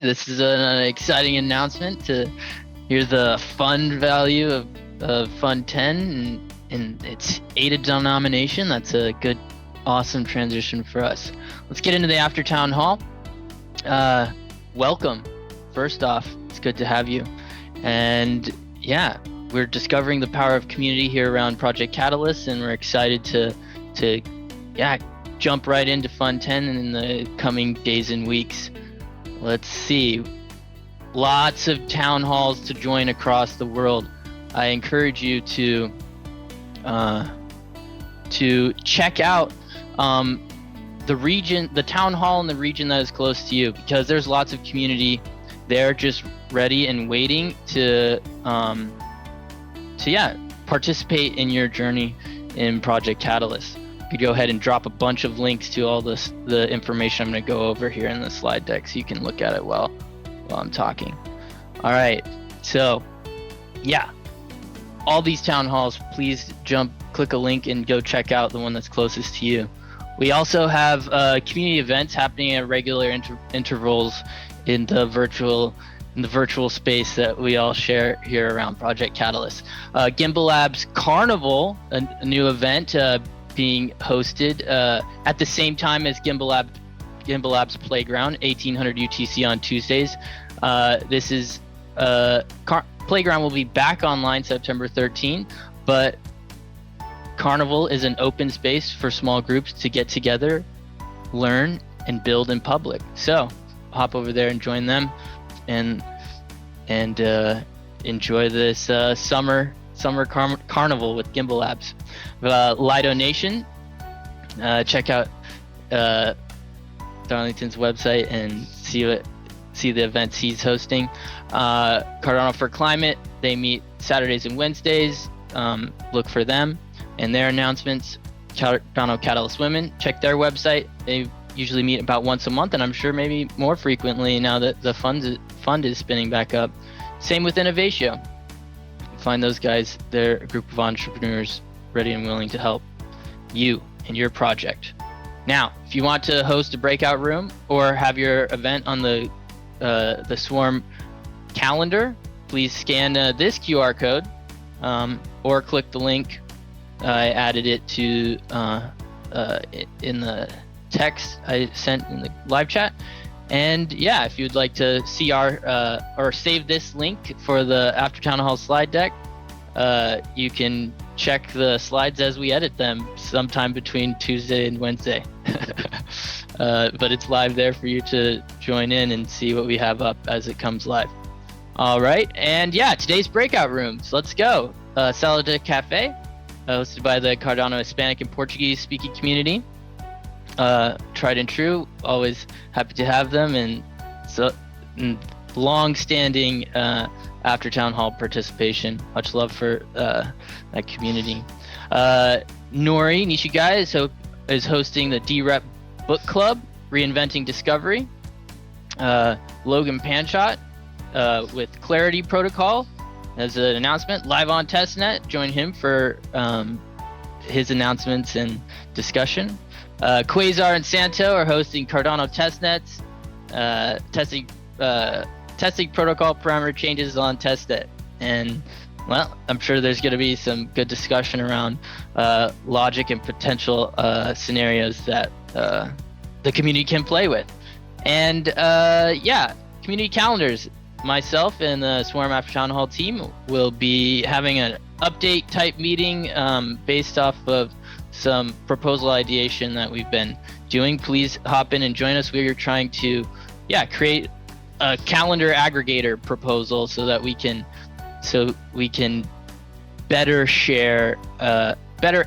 This is an exciting announcement to hear the fund value of Fund 10 and its aided denomination. That's a good, awesome transition for us. Let's get into the after town hall. Welcome. First off, it's good to have you. And yeah, we're discovering the power of community here around Project Catalyst, and we're excited to jump right into Fund 10 in the coming days and weeks. Let's see. Lots of town halls to join across the world. I encourage you to check out the town hall in the region that is close to you, because there's lots of community there just ready and waiting to participate in your journey in Project Catalyst. You could go ahead and drop a bunch of links to all the information I'm going to go over here in the slide deck, so you can look at it while I'm talking. All right, so yeah, all these town halls, please click a link and go check out the one that's closest to you. We also have community events happening at regular intervals in the virtual space that we all share here around Project Catalyst. Gimbal Labs Carnival, a new event being hosted at the same time as Gimbal Labs Playground, 1800 UTC on Tuesdays. This is Playground will be back online September 13, but Carnival is an open space for small groups to get together, learn, and build in public. So hop over there and join them, and enjoy this summer carnival with Gimbal Labs. Lido Nation, check out Darlington's website and see the events he's hosting. Cardano for Climate, they meet Saturdays and Wednesdays. Look for them and their announcements. Cardano Catalyst Women, check their website. They usually meet about once a month, and I'm sure maybe more frequently now that the fund is spinning back up. Same with Innovatio. Find those guys. They're a group of entrepreneurs ready and willing to help you and your project. Now, if you want to host a breakout room or have your event on the Swarm calendar, please scan this QR code or click the link. I added it to in the text I sent in the live chat. And yeah, if you'd like to see or save this link for the After Town Hall slide deck, you can check the slides as we edit them sometime between Tuesday and Wednesday. But it's live there for you to join in and see what we have up as it comes live. All right, and yeah, today's breakout rooms. Let's go. Sala de Cafe, hosted by the Cardano Hispanic and Portuguese speaking community. Tried and true, always happy to have them, and so long-standing after town hall participation. Much love for that community. Nori Nishigai is hosting the DREP Book Club, Reinventing Discovery. Logan Panshot with Clarity Protocol as an announcement, live on testnet. Join him for his announcements and discussion. Quasar and Santo are hosting Cardano testnets, testing protocol parameter changes on testnet. And well, I'm sure there's going to be some good discussion around logic and potential scenarios that the community can play with. And community calendars. Myself and the Swarm After Town Hall team will be having an update type meeting based off of some proposal ideation that we've been doing. Please hop in and join us. We are trying to create a calendar aggregator proposal so that we can better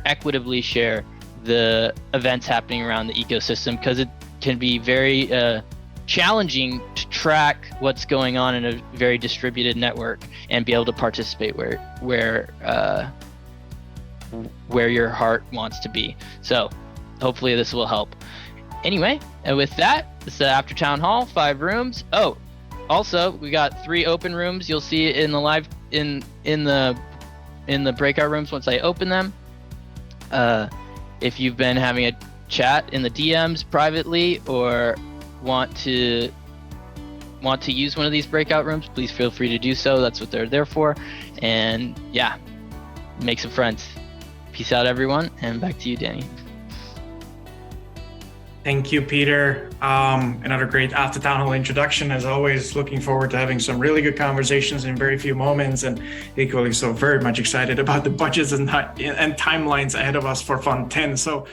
equitably share the events happening around the ecosystem, because it can be very challenging to track what's going on in a very distributed network and be able to participate where your heart wants to be. So hopefully this will help. Anyway, and with that, this is the After Town Hall, 5 rooms. Oh, also we got 3 open rooms. You'll see it in the live in the breakout rooms once I open them. If you've been having a chat in the DMs privately or want to want to use one of these breakout rooms, please feel free to do so. That's what they're there for. And yeah, make some friends. Peace out, everyone. And back to you, Danny. Thank you, Peter. Another great after town hall introduction. As always, looking forward to having some really good conversations in very few moments, and equally so very much excited about the budgets and timelines ahead of us for Fund 10. So